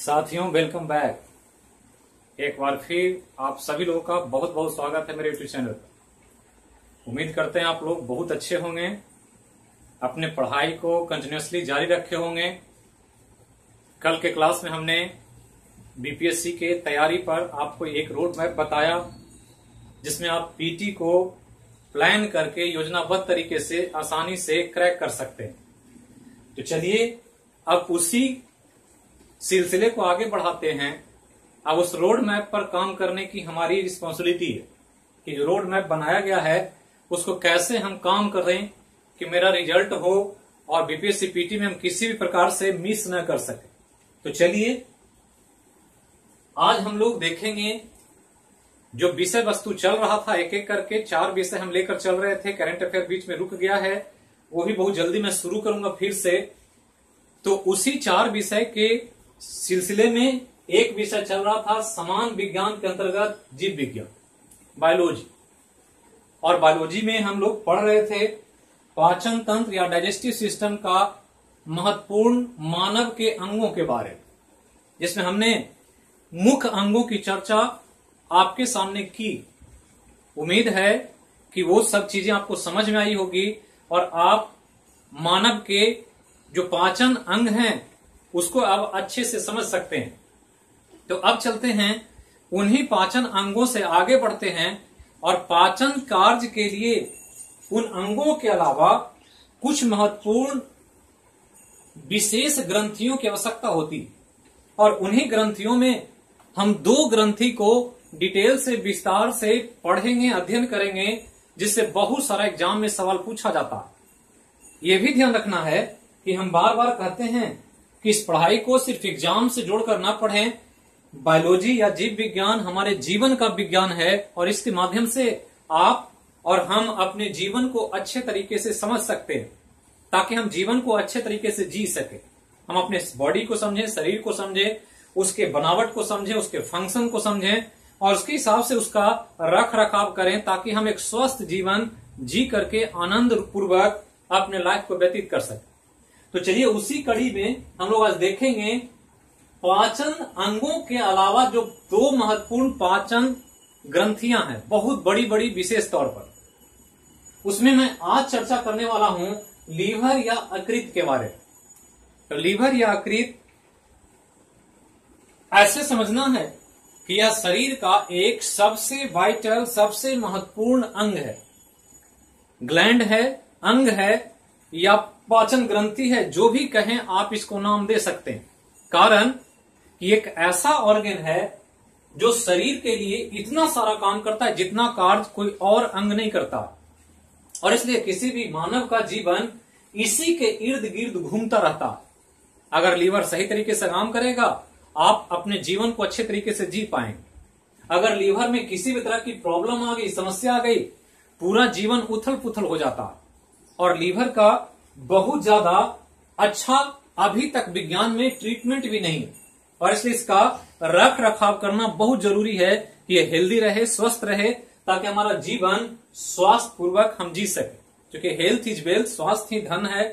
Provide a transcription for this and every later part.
साथियों, welcome back. एक बार फिर आप सभी लोगों का बहुत बहुत स्वागत है मेरे यूट्यूब चैनल पर। उम्मीद करते हैं आप लोग बहुत अच्छे होंगे, अपने पढ़ाई को कंटिन्यूअसली जारी रखे होंगे। कल के क्लास में हमने बीपीएससी के तैयारी पर आपको एक रोड मैप बताया, जिसमें आप पीटी को प्लान करके योजनाबद्ध तरीके से आसानी से क्रैक कर सकते हैं। तो चलिए अब उसी सिलसिले को आगे बढ़ाते हैं। अब उस रोड मैप पर काम करने की हमारी रिस्पॉन्सिबिलिटी है कि जो रोड मैप बनाया गया है उसको कैसे हम काम करें कि मेरा रिजल्ट हो और बीपीएससी पीटी में हम किसी भी प्रकार से मिस न कर सके। तो चलिए आज हम लोग देखेंगे जो विषय वस्तु चल रहा था, एक एक करके 4 विषय हम लेकर चल रहे थे। करंट अफेयर बीच में रुक गया है, वो भी बहुत जल्दी मैं शुरू करूंगा फिर से। तो उसी 4 विषय के सिलसिले में एक विषय चल रहा था समान विज्ञान के अंतर्गत जीव विज्ञान, बायोलॉजी। और बायोलॉजी में हम लोग पढ़ रहे थे पाचन तंत्र या डाइजेस्टिव सिस्टम का महत्वपूर्ण मानव के अंगों के बारे में, जिसमें हमने मुख्य अंगों की चर्चा आपके सामने की। उम्मीद है कि वो सब चीजें आपको समझ में आई होगी और आप मानव के जो पाचन अंग हैं उसको अब अच्छे से समझ सकते हैं। तो अब चलते हैं उन्हीं पाचन अंगों से आगे बढ़ते हैं और पाचन कार्य के लिए उन अंगों के अलावा कुछ महत्वपूर्ण विशेष ग्रंथियों की आवश्यकता होती, और उन्हीं ग्रंथियों में हम 2 ग्रंथि को डिटेल से विस्तार से पढ़ेंगे, अध्ययन करेंगे, जिससे बहुत सारा एग्जाम में सवाल पूछा जाता है। यह भी ध्यान रखना है कि हम बार बार कहते हैं कि इस पढ़ाई को सिर्फ एग्जाम से जोड़कर ना पढ़ें। बायोलॉजी या जीव विज्ञान हमारे जीवन का विज्ञान है और इसके माध्यम से आप और हम अपने जीवन को अच्छे तरीके से समझ सकते हैं, ताकि हम जीवन को अच्छे तरीके से जी सके। हम अपने बॉडी को समझें, शरीर को समझें, उसके बनावट को समझें, उसके फंक्शन को समझें और उसके हिसाब से उसका रख रखाव करें, ताकि हम एक स्वस्थ जीवन जी करके आनंद पूर्वक अपने लाइफ को व्यतीत कर सकें। तो चलिए उसी कड़ी में हम लोग आज देखेंगे पाचन अंगों के अलावा जो 2 महत्वपूर्ण पाचन ग्रंथियां हैं, बहुत बड़ी बड़ी विशेष तौर पर। उसमें मैं आज चर्चा करने वाला हूं लीवर या यकृत के बारे में। तो लीवर या यकृत ऐसे समझना है कि यह शरीर का एक सबसे वाइटल, सबसे महत्वपूर्ण अंग है। ग्लैंड है, अंग है या पाचन ग्रंथि है, जो भी कहें आप इसको नाम दे सकते हैं। कारण कि एक ऐसा ऑर्गन है जो शरीर के लिए इतना सारा काम करता है जितना कार्य कोई और अंग नहीं करता, और इसलिए किसी भी मानव का जीवन इसी के इर्द गिर्द घूमता रहता। अगर लीवर सही तरीके से काम करेगा, आप अपने जीवन को अच्छे तरीके से जी पाएंगे। अगर लीवर में किसी भी तरह की प्रॉब्लम आ गई, समस्या आ गई, पूरा जीवन उथल पुथल हो जाता। और लीवर का बहुत ज्यादा अच्छा अभी तक विज्ञान में ट्रीटमेंट भी नहीं है, और इसलिए इसका रख रखाव करना बहुत जरूरी है कि ये हेल्दी रहे, स्वस्थ रहे, ताकि हमारा जीवन स्वास्थ्य पूर्वक हम जी सके। क्योंकि हेल्थ इज वेल्थ, स्वास्थ्य ही धन है।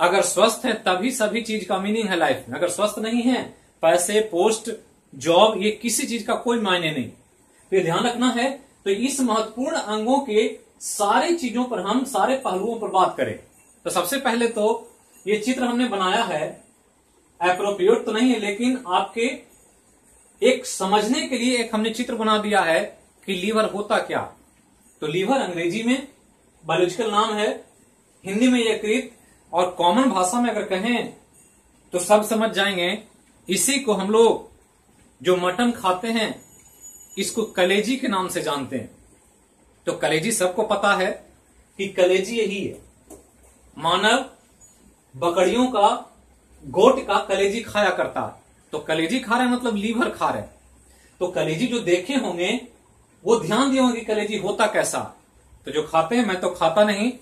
अगर स्वस्थ है तभी सभी चीज का मीनिंग है लाइफ में। अगर स्वस्थ नहीं है, पैसे, पोस्ट, जॉब, ये किसी चीज का कोई मायने नहीं। तो ध्यान रखना है। तो इस महत्वपूर्ण अंगों के सारी चीजों पर हम सारे पहलुओं पर बात करें। तो सबसे पहले तो ये चित्र हमने बनाया है, एप्रोप्रिएट तो नहीं है, लेकिन आपके एक समझने के लिए एक हमने चित्र बना दिया है कि लीवर होता क्या। तो लीवर अंग्रेजी में बायोलॉजिकल नाम है, हिंदी में यकृत, और कॉमन भाषा में अगर कहें तो सब समझ जाएंगे। इसी को हम लोग जो मटन खाते हैं इसको कलेजी के नाम से जानते हैं। तो कलेजी सबको पता है कि कलेजी यही है। मानव बकरियों का, गोट का कलेजी खाया करता है। तो कलेजी खा रहे मतलब लीवर खा रहे। तो कलेजी जो देखे होंगे वो ध्यान दिए होंगे कि कलेजी होता कैसा। तो जो खाते हैं, मैं तो खाता नहीं,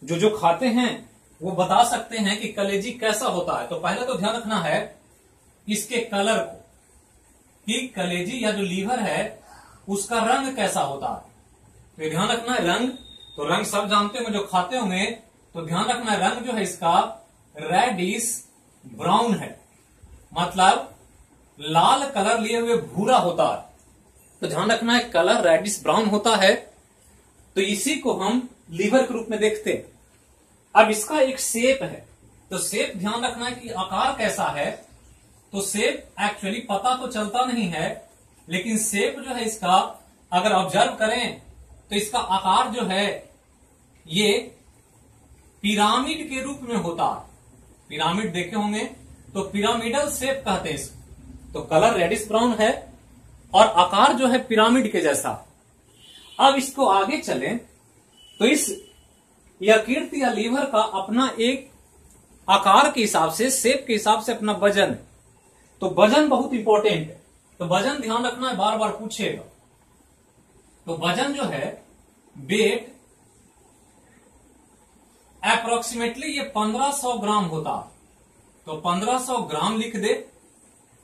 जो खाते हैं वो बता सकते हैं कि कलेजी कैसा होता है। तो पहले तो ध्यान रखना है इसके कलर को, कि कलेजी या जो लीवर है उसका रंग कैसा होता है। तो ध्यान रखना है रंग। तो रंग सब जानते होंगे जो खाते होंगे। तो ध्यान रखना है रंग जो है इसका रेडिश ब्राउन है। मतलब लाल कलर लिए हुए भूरा होता है। तो ध्यान रखना है कलर रेडिश ब्राउन होता है, तो इसी को हम लीवर के रूप में देखते हैं। अब इसका एक शेप है, तो शेप ध्यान रखना है कि आकार कैसा है। तो शेप एक्चुअली पता तो चलता नहीं है, लेकिन शेप जो है इसका अगर ऑब्जर्व करें तो इसका आकार जो है ये पिरामिड के रूप में होता है। पिरामिड देखे होंगे तो पिरामिडल शेप कहते हैं इसको। तो कलर रेडिश ब्राउन है और आकार जो है पिरामिड के जैसा। अब इसको आगे चलें तो इस यकृत या लीवर का अपना एक आकार के हिसाब से, शेप के हिसाब से अपना वजन। तो वजन बहुत इंपॉर्टेंट है, तो वजन ध्यान रखना है, बार बार पूछेगा। तो वजन जो है वेट अप्रोक्सीमेटली ये 1500 ग्राम होता। तो 1500 ग्राम लिख दे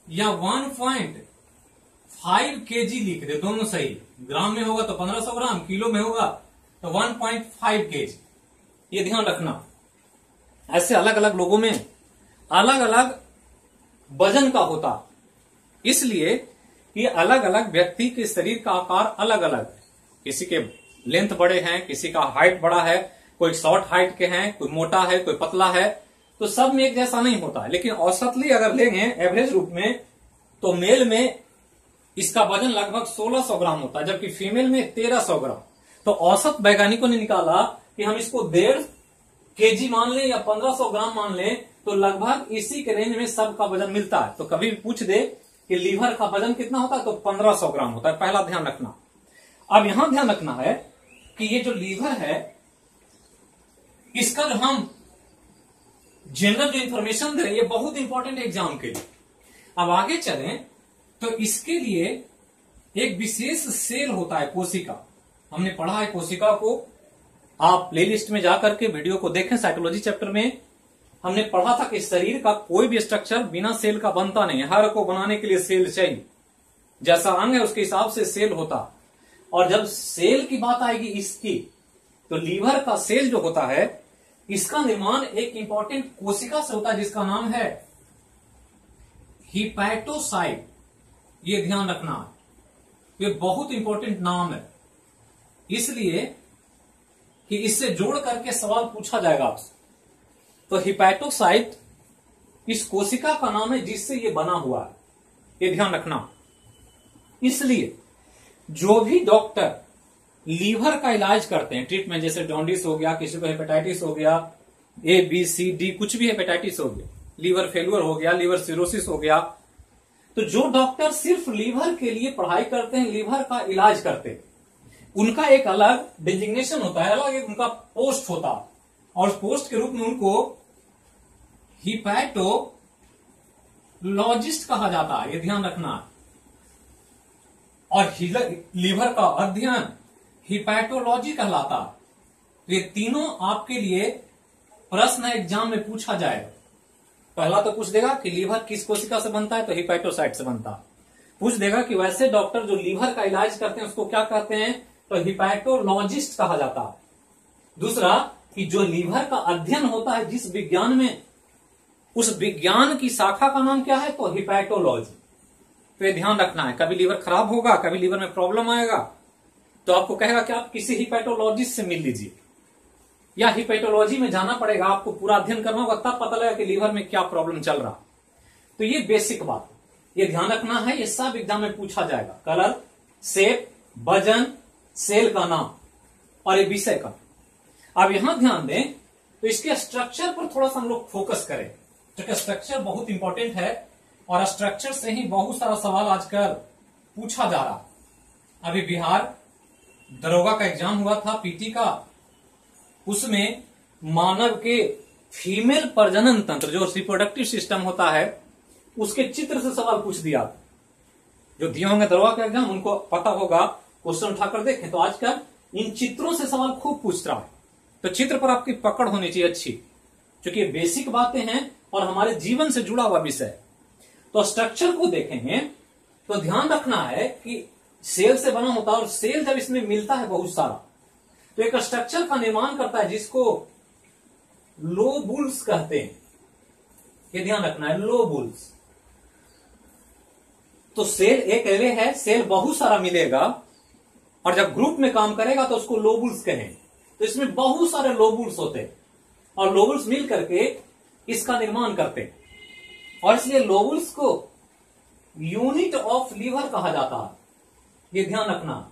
या 1.5 केजी लिख दे, दोनों सही। ग्राम में होगा तो 1500 ग्राम, किलो में होगा तो 1.5 केजी। ये ध्यान रखना। ऐसे अलग अलग लोगों में अलग अलग वजन का होता, इसलिए कि अलग अलग व्यक्ति के शरीर का आकार अलग अलग है। किसी के लेंथ बड़े हैं, किसी का हाइट बड़ा है, कोई शॉर्ट हाइट के हैं, कोई मोटा है, कोई पतला है, तो सब में एक जैसा नहीं होता। लेकिन औसतली अगर लेंगे एवरेज रूप में तो मेल में इसका वजन लगभग 1600 ग्राम होता है, जबकि फीमेल में 1300 ग्राम। तो औसत वैज्ञानिकों ने निकाला कि हम इसको 1.5 केजी मान लें या 1500 ग्राम मान लें, तो लगभग इसी के रेंज में सबका वजन मिलता है। तो कभी भी पूछ दे कि लीवर का वजन कितना होता है तो 1500 ग्राम होता है, पहला ध्यान रखना। अब यहां ध्यान रखना है कि ये जो लीवर है इसका जो हम जनरल जो इंफॉर्मेशन दे रहे हैं ये बहुत इंपॉर्टेंट है एग्जाम के लिए। अब आगे चलें तो इसके लिए एक विशेष सेल होता है, कोशिका। हमने पढ़ा है कोशिका को, आप प्लेलिस्ट में जाकर के वीडियो को देखें। साइटोलॉजी चैप्टर में हमने पढ़ा था कि शरीर का कोई भी स्ट्रक्चर बिना सेल का बनता नहीं है, हर को बनाने के लिए सेल चाहिए। जैसा अंग है उसके हिसाब से सेल होता। और जब सेल की बात आएगी इसकी, तो लीवर का सेल जो होता है इसका निर्माण एक इंपॉर्टेंट कोशिका से होता है जिसका नाम है हिपैटोसाइट। ये ध्यान रखना, ये बहुत इंपॉर्टेंट नाम है, इसलिए कि इससे जोड़ करके सवाल पूछा जाएगा आपसे। तो हिपैटोसाइट इस कोशिका का नाम है जिससे ये बना हुआ है, ये ध्यान रखना। इसलिए जो भी डॉक्टर लीवर का इलाज करते हैं, ट्रीटमेंट, जैसे जॉन्डिस हो गया, किसी को हेपेटाइटिस हो गया, ABCD कुछ भी हेपेटाइटिस हो गया, लीवर फेलुअर हो गया, लीवर सिरोसिस हो गया, तो जो डॉक्टर सिर्फ लीवर के लिए पढ़ाई करते हैं, लीवर का इलाज करते हैं, उनका एक अलग डिजिग्नेशन होता है, अलग एक उनका पोस्ट होता है, और उस पोस्ट के रूप में उनको हिपैटोलॉजिस्ट कहा जाता है, ये ध्यान रखना। और लीवर का अध्ययन हिपैटोलॉजी कहलाता। तो ये तीनों आपके लिए प्रश्न एग्जाम में पूछा जाएगा। पहला तो पूछ देगा कि लीवर किस कोशिका से बनता है, तो हिपैटोसाइट से बनता है। पूछ देगा कि वैसे डॉक्टर जो लीवर का इलाज करते हैं उसको क्या कहते हैं, तो हिपैटोलॉजिस्ट कहा जाता है। दूसरा कि जो लीवर का अध्ययन होता है जिस विज्ञान में, उस विज्ञान की शाखा का नाम क्या है, तो हिपैटोलॉजी। तो ये ध्यान रखना है, कभी लीवर खराब होगा, कभी लीवर में प्रॉब्लम आएगा तो आपको कहेगा कि आप किसी हिपैटोलॉजिस्ट से मिल लीजिए, या हिपैटोलॉजी में जाना पड़ेगा, आपको पूरा अध्ययन करना होगा, तब पता लगेगा कि लीवर में क्या प्रॉब्लम चल रहा। तो ये बेसिक बात, ये ध्यान रखना है, ये सब एग्जाम में पूछा जाएगा। कलर, शेप, वजन, सेल का नाम और ये विषय का। अब यहां ध्यान दें तो इसके स्ट्रक्चर पर थोड़ा सा हम लोग फोकस करें, क्योंकि स्ट्रक्चर बहुत इंपॉर्टेंट है और स्ट्रक्चर से ही बहुत सारा सवाल आजकल पूछा जा रहा। अभी बिहार दरोगा का एग्जाम हुआ था, पीटी का, उसमें मानव के फीमेल प्रजनन तंत्र, जो रिप्रोडक्टिव सिस्टम होता है, उसके चित्र से सवाल पूछ दिया। जो दिए होंगे दरोगा का एग्जाम, उनको पता होगा, क्वेश्चन उठाकर देखें। तो आजकल इन चित्रों से सवाल खूब पूछ रहा है, तो चित्र पर आपकी पकड़ होनी चाहिए अच्छी, क्योंकि ये बेसिक बातें हैं और हमारे जीवन से जुड़ा हुआ विषय। तो स्ट्रक्चर को देखेंगे तो ध्यान रखना है कि सेल से बना होता है, और सेल जब इसमें मिलता है बहुत सारा, तो एक स्ट्रक्चर का निर्माण करता है जिसको लोबुल्स कहते हैं। ये ध्यान रखना है, लोबुल्स। तो सेल एक एले है, सेल बहुत सारा मिलेगा, और जब ग्रुप में काम करेगा तो उसको लोबुल्स कहें। तो इसमें बहुत सारे लोबुल्स होते हैं और लोबुल्स मिल करके इसका निर्माण करते हैं, और इसलिए लोबुल्स को यूनिट ऑफ लीवर कहा जाता है। ये ध्यान रखना,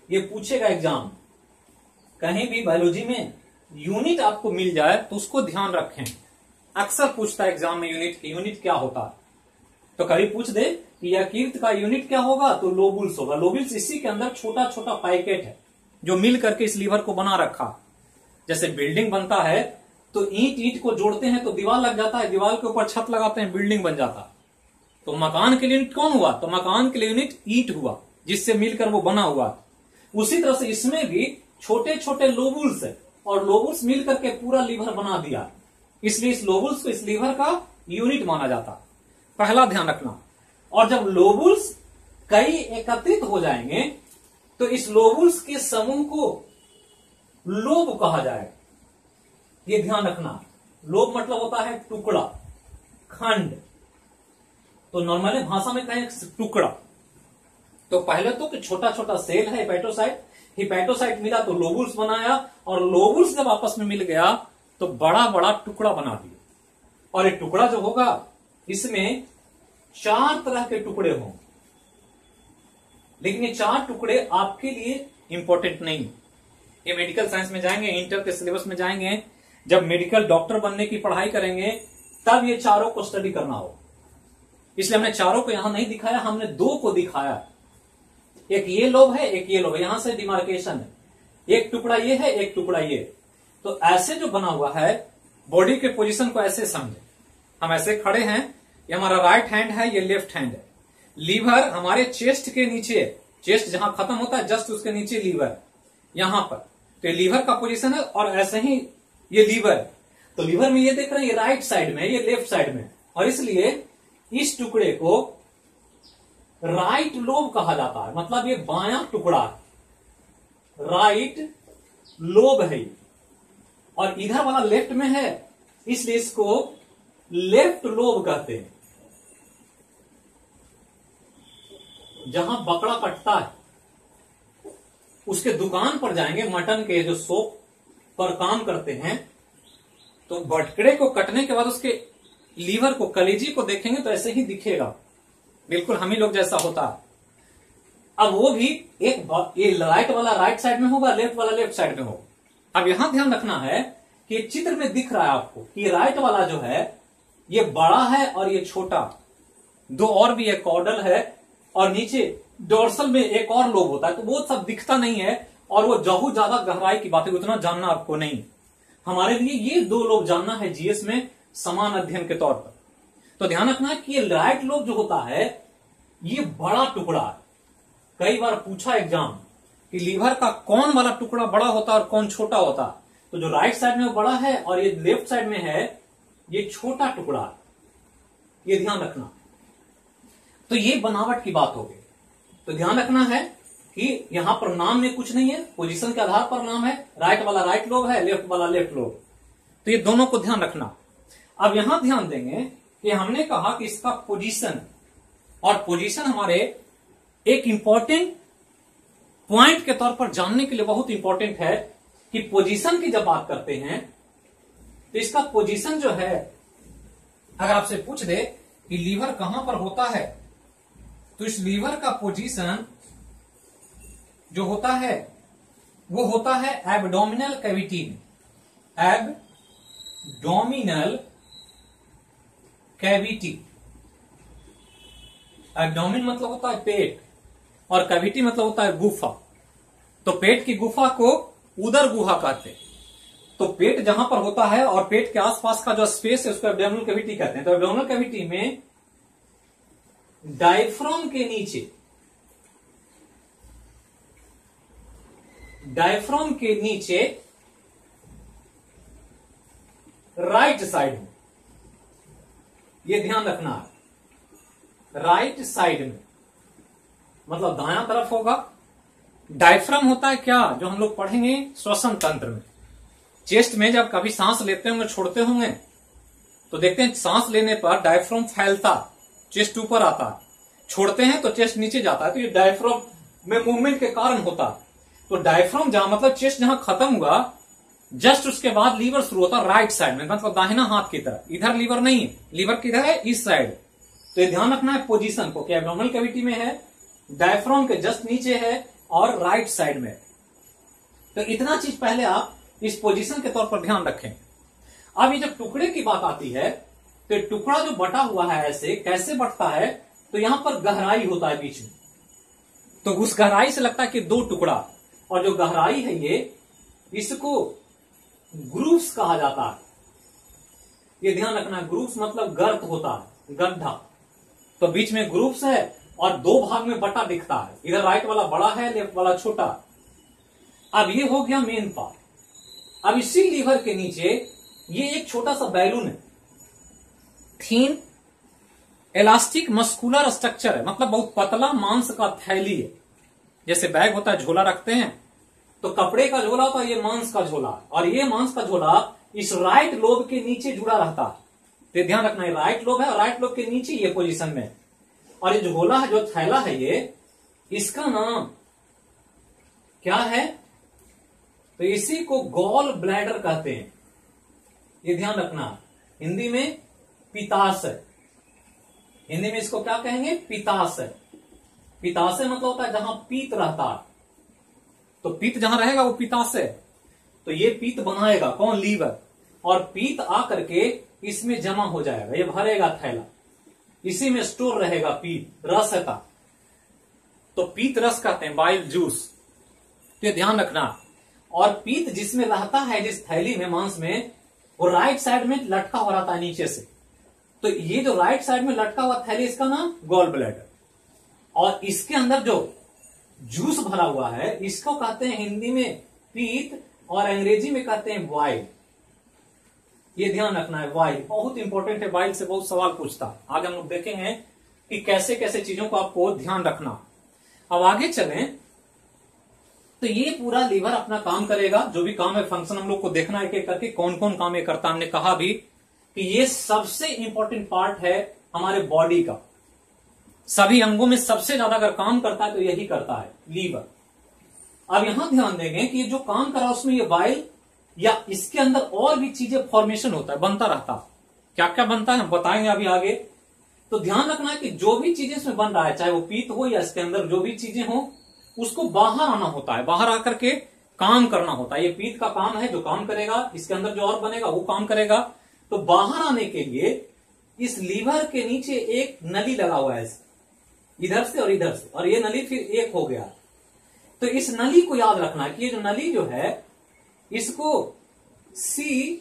ये पूछेगा एग्जाम, कहीं भी बायोलॉजी में यूनिट आपको मिल जाए तो उसको ध्यान रखें। अक्सर पूछता है एग्जाम में यूनिट क्या होता है। तो कभी पूछ दे कि यकृत का यूनिट क्या होगा, तो लोबुल्स होगा। लोबुल्स इसी के अंदर छोटा छोटा पैकेट है जो मिल करके इस लीवर को बना रखा। जैसे बिल्डिंग बनता है तो ईंट को जोड़ते हैं तो दीवार लग जाता है, दीवार के ऊपर छत लगाते हैं, बिल्डिंग बन जाता है। तो मकान के लिए यूनिट कौन हुआ, तो मकान के लिए यूनिट ईंट हुआ, जिससे मिलकर वो बना हुआ। उसी तरह से इसमें भी छोटे छोटे लोबुल्स है, और लोबुल्स मिलकर के पूरा लीवर बना दिया, इसलिए इस लोबुल्स को इस लीवर का यूनिट माना जाता। पहला ध्यान रखना। और जब लोबुल्स कई एकत्रित हो जाएंगे तो इस लोबुल्स के समूह को लोब कहा जाएगा। ये ध्यान रखना, लोब मतलब होता है टुकड़ा, खंड। तो नॉर्मली भाषा में कहें टुकड़ा। तो पहले तो कि छोटा छोटा सेल है हेपेटोसाइट, हिपैटोसाइट मिला तो लोबुल्स बनाया, और लोबुल्स जब आपस में मिल गया तो बड़ा बड़ा टुकड़ा बना दिया। और ये टुकड़ा जो होगा इसमें 4 तरह के टुकड़े हों, लेकिन ये 4 टुकड़े आपके लिए इंपॉर्टेंट नहीं। ये मेडिकल साइंस में जाएंगे, इंटर के सिलेबस में जाएंगे, जब मेडिकल डॉक्टर बनने की पढ़ाई करेंगे तब ये चारों को स्टडी करना हो। इसलिए हमने चारों को यहां नहीं दिखाया, हमने 2 को दिखाया। एक ये लोब है, एक ये लोब है, यहां से डिमार्केशन है। एक टुकड़ा ये है, एक टुकड़ा ये। तो ऐसे जो बना हुआ है, बॉडी के पोजीशन को ऐसे समझे। हम ऐसे खड़े हैं, ये हमारा राइट हैंड है, ये लेफ्ट हैंड है। लीवर हमारे चेस्ट के नीचे, चेस्ट जहां खत्म होता है जस्ट उसके नीचे लीवर, यहां पर। तो ये लीवर का पोजीशन है, और ऐसे ही ये लीवर। तो लीवर में ये देख रहे हैं, ये राइट साइड में, ये लेफ्ट साइड में, और इसलिए इस टुकड़े को राइट लोब कहा जाता है। मतलब ये बायां टुकड़ा, राइट लोब है, और इधर वाला लेफ्ट में है, इसलिए इसको लेफ्ट लोब कहते हैं। जहां बकरा कटता है, उसके दुकान पर जाएंगे, मटन के जो शॉप पर काम करते हैं, तो बकरे को कटने के बाद उसके लीवर को, कलेजी को देखेंगे तो ऐसे ही दिखेगा, बिल्कुल हम ही लोग जैसा होता है। अब वो भी ये राइट वाला राइट साइड में होगा, लेफ्ट वाला लेफ्ट साइड में होगा। अब यहां ध्यान रखना है कि चित्र में दिख रहा है आपको कि राइट वाला जो है ये बड़ा है और ये छोटा, 2 और भी है, कॉर्डल है, और नीचे डोर्सल में एक और लोब होता है। तो वो सब दिखता नहीं है, और वो बहुत ज्यादा गहराई की बात है, उतना जानना आपको नहीं। हमारे लिए ये 2 लोब जानना है जीएस में समान अध्ययन के तौर पर। तो ध्यान रखना है कि ये राइट लोब जो होता है ये बड़ा टुकड़ा है। कई बार पूछा एग्जाम कि लीवर का कौन वाला टुकड़ा बड़ा होता है और कौन छोटा होता है। तो जो राइट साइड में वो बड़ा है और ये लेफ्ट साइड में है ये छोटा टुकड़ा है, ये ध्यान रखना। तो ये बनावट की बात हो गई। तो ध्यान रखना है कि यहां पर नाम में कुछ नहीं है, पोजीशन के आधार पर नाम है। राइट वाला राइट लोब है, लेफ्ट वाला लेफ्ट लोब। तो ये दोनों को ध्यान रखना। अब यहां ध्यान देंगे कि हमने कहा कि इसका पोजीशन, और पोजीशन हमारे एक इंपॉर्टेंट पॉइंट के तौर पर जानने के लिए बहुत इंपॉर्टेंट है कि पोजीशन की जब बात करते हैं तो इसका पोजीशन जो है, अगर आपसे पूछ दे कि लीवर कहां पर होता है, तो इस लीवर का पोजीशन जो होता है वो होता है एब्डोमिनल कैविटी में। एब्डोमिनल कैविटी, एब्डोमिन मतलब होता है पेट, और कैविटी मतलब होता है गुफा। तो पेट की गुफा को उदर गुहा कहते हैं। तो पेट जहां पर होता है और पेट के आसपास का जो स्पेस है उसको एब्डोमिनल कैविटी कहते हैं। तो एब्डोमिनल कैविटी में डायफ्राम के नीचे, डायफ्राम के नीचे राइट साइड में, ये ध्यान रखना है, राइट साइड में मतलब दायां तरफ होगा। डायफ्राम होता है क्या, जो हम लोग पढ़ेंगे श्वसन तंत्र में। चेस्ट में जब कभी सांस लेते होंगे छोड़ते होंगे तो देखते हैं सांस लेने पर डायफ्राम फैलता, चेस्ट ऊपर आता, छोड़ते हैं तो चेस्ट नीचे जाता है, तो ये डायफ्राम में मूवमेंट के कारण होता है। तो डायफ्राम जहां मतलब चेस्ट जहां खत्म हुआ, जस्ट उसके बाद लीवर शुरू होता है राइट साइड में, मतलब दाहिना हाथ की तरफ। इधर लीवर नहीं है, लीवर किधर है, इस साइड। तो ये ध्यान रखना है पोजीशन को, कि एब्डोमिनल कैविटी में है, डायफ्राम के जस्ट नीचे है और राइट साइड में। तो इतना चीज पहले आप इस पोजीशन के तौर पर ध्यान रखें। अब ये जब टुकड़े की बात आती है, तो टुकड़ा जो बटा हुआ है ऐसे कैसे बटता है, तो यहां पर गहराई होता है बीच में, तो उस गहराई से लगता है कि दो टुकड़ा, और जो गहराई है ये, इसको ग्रूव्स कहा जाता है। ये ध्यान रखना है, ग्रूव्स मतलब गर्त होता है, गड्ढा। तो बीच में ग्रूव्स है और दो भाग में बटा दिखता है, इधर राइट वाला बड़ा है, लेफ्ट वाला छोटा। अब ये हो गया मेन पार्ट। अब इसी लीवर के नीचे ये एक छोटा सा बैलून है, थीन इलास्टिक मस्कुलर स्ट्रक्चर है, मतलब बहुत पतला मांस का थैली है। जैसे बैग होता है, झोला रखते हैं, तो कपड़े का झोला होता है, ये मांस का झोला, और ये मांस का झोला इस राइट लोब के नीचे जुड़ा रहता है। तो ध्यान रखना है, राइट लोब है और राइट लोब के नीचे ये पोजीशन में, और ये झोला है, जो थैला है ये, इसका नाम क्या है, तो इसी को गॉल ब्लैडर कहते हैं। ये ध्यान रखना, हिंदी में पित्ताशय, हिंदी में इसको क्या कहेंगे, पित्ताशय। पित्ताशय मतलब होता है जहां पीत रहता है, तो पीत जहां रहेगा वो पित्ताशय। तो ये पीत बनाएगा कौन, लीवर, और पीत आकर के इसमें जमा हो जाएगा, ये भरेगा थैला, इसी में स्टोर रहेगा पीत, रस का, तो पीत रस कहते हैं, बाइल जूस। तो ये ध्यान रखना। और पीत जिसमें रहता है, जिस थैली में, मांस में, वो राइट साइड में लटका हुआ रहता है नीचे से। तो ये जो राइट साइड में लटका हुआ थैली, इसका नाम गॉल ब्लैडर, और इसके अंदर जो जूस भरा हुआ है, इसको कहते हैं हिंदी में पीत, और अंग्रेजी में कहते हैं वाइल। ये ध्यान रखना है, वाइल बहुत इंपॉर्टेंट है, वाइल से बहुत सवाल पूछता है। आगे हम लोग देखेंगे कि कैसे कैसे चीजों को आपको ध्यान रखना। अब आगे चलें, तो ये पूरा लीवर अपना काम करेगा, जो भी काम है, फंक्शन हम लोग को देखना है एक एक करके, कौन कौन काम ये करता। हमने कहा भी कि ये सबसे इंपॉर्टेंट पार्ट है हमारे बॉडी का, सभी अंगों में सबसे ज्यादा अगर काम करता है तो यही करता है, लीवर। अब यहां ध्यान देंगे कि ये जो काम कर रहा है उसमें ये वाइल या इसके अंदर और भी चीजें फॉर्मेशन होता है, बनता रहता है। क्या क्या बनता है हम बताएंगे अभी आगे। तो ध्यान रखना है कि जो भी चीजें इसमें बन रहा है, चाहे वो पीत हो या इसके अंदर जो भी चीजें हो, उसको बाहर आना होता है, बाहर आकर के काम करना होता है। ये पीत का काम है जो काम करेगा, इसके अंदर जो और बनेगा वो काम करेगा। तो बाहर आने के लिए इस लीवर के नीचे एक नली लगा हुआ है, इधर से और इधर से, और ये नली फिर एक हो गया। तो इस नली को याद रखना कि ये जो नली जो है, इसको CBD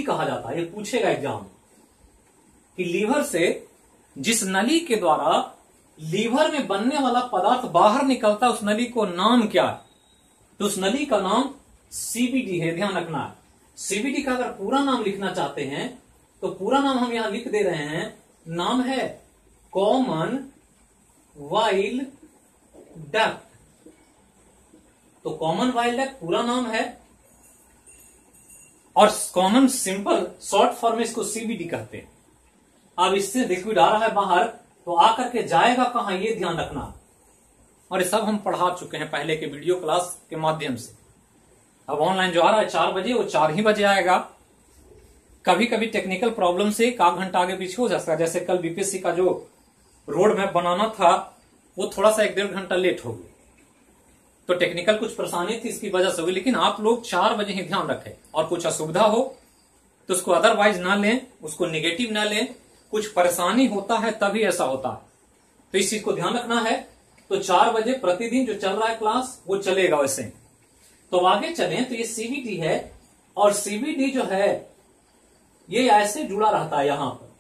कहा जाता है। ये पूछेगा एग्जाम कि लीवर से जिस नली के द्वारा लीवर में बनने वाला पदार्थ बाहर निकलता है, उस नली को नाम क्या है, तो उस नली का नाम CBD है। ध्यान रखना है, CBD का अगर पूरा नाम लिखना चाहते हैं तो पूरा नाम हम यहां लिख दे रहे हैं, नाम है कॉमन वाइल डक्ट। तो कॉमन वाइल डक्ट पूरा नाम है, और कॉमन सिंपल शॉर्ट फॉर्म में इसको CBD कहते हैं। अब इससे लिक्विड आ रहा है बाहर, तो आकर के जाएगा कहां, ये ध्यान रखना। और ये सब हम पढ़ा चुके हैं पहले के वीडियो क्लास के माध्यम से। अब ऑनलाइन जो आ रहा है 4 बजे, वो 4 ही बजे आएगा। कभी कभी टेक्निकल प्रॉब्लम से 1 घंटा आगे पीछे हो जाता है। जैसे कल BPSC का जो रोड मैप बनाना था, वो थोड़ा सा 1-1.5 घंटा लेट हो गया, तो टेक्निकल कुछ परेशानी थी, इसकी वजह से हुई। लेकिन आप लोग 4 बजे ही ध्यान रखें, और कुछ असुविधा हो तो उसको अदरवाइज ना लें, उसको निगेटिव ना लें। कुछ परेशानी होता है तभी ऐसा होता है, तो इस चीज को ध्यान रखना है। तो 4 बजे प्रतिदिन जो चल रहा है क्लास, वो चलेगा वैसे। तो आगे चलें, तो ये CBD है, और CBD जो है ये ऐसे जुड़ा रहता है यहां पर,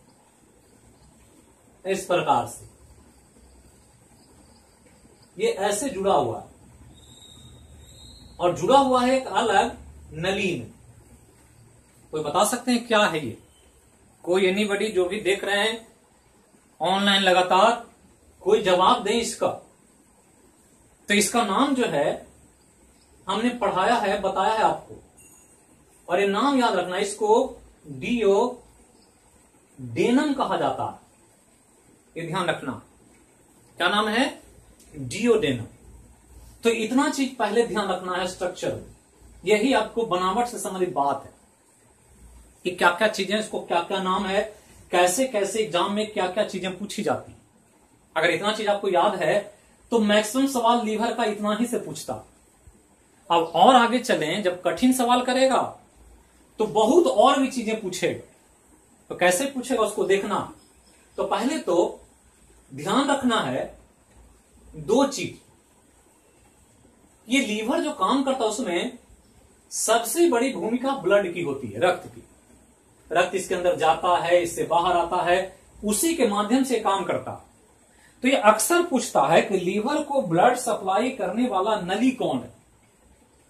इस प्रकार से ये ऐसे जुड़ा हुआ है, और जुड़ा हुआ है एक अलग नली में। कोई बता सकते हैं क्या है ये? कोई एनीबॉडी जो भी देख रहे हैं ऑनलाइन लगातार, कोई जवाब दें इसका। तो इसका नाम जो है हमने पढ़ाया है, बताया है आपको, और ये नाम याद रखना, इसको डियोडेनम कहा जाता है। ये ध्यान रखना, क्या नाम है, डियोडेनम। तो इतना चीज पहले ध्यान रखना है स्ट्रक्चर, यही आपको बनावट से संबंधित बात है कि क्या क्या चीजें, इसको क्या क्या नाम है, कैसे कैसे एग्जाम में क्या क्या चीजें पूछी जाती। अगर इतना चीज आपको याद है तो मैक्सिमम सवाल लीवर का इतना ही से पूछता। अब और आगे चलें, जब कठिन सवाल करेगा तो बहुत और भी चीजें पूछेगा। तो कैसे पूछेगा उसको देखना। तो पहले तो ध्यान रखना है दो चीज, ये लीवर जो काम करता है उसमें सबसे बड़ी भूमिका ब्लड की होती है, रक्त की। रक्त इसके अंदर जाता है, इससे बाहर आता है, उसी के माध्यम से काम करता। तो ये अक्सर पूछता है कि लीवर को ब्लड सप्लाई करने वाला नली कौन है।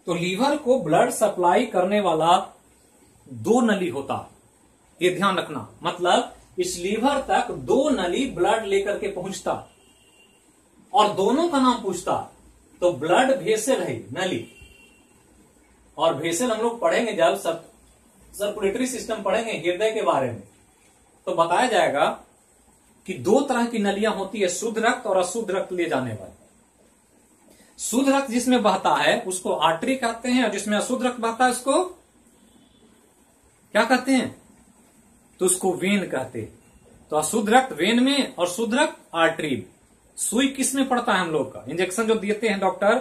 तो लीवर को ब्लड सप्लाई करने वाला दो नली होता है, ये ध्यान रखना। मतलब इस लीवर तक दो नली ब्लड लेकर के पहुंचता और दोनों का नाम पूछता। तो ब्लड वेसल है नली, और वेसल हम लोग पढ़ेंगे जब सर्कुलेटरी सिस्टम पढ़ेंगे हृदय के बारे में, तो बताया जाएगा कि दो तरह की नलियां होती है, शुद्ध रक्त और अशुद्ध रक्त ले जाने वाली। शुद्ध रक्त जिसमें बहता है उसको आर्टरी कहते हैं, और जिसमें अशुद्ध रक्त बहता है उसको क्या कहते हैं, तो उसको वेन कहते हैं। तो अशुद्ध रक्त वेन में और शुद्ध रक्त आर्टरी में। सुई किस में पड़ता है हम लोग का, इंजेक्शन जो देते हैं डॉक्टर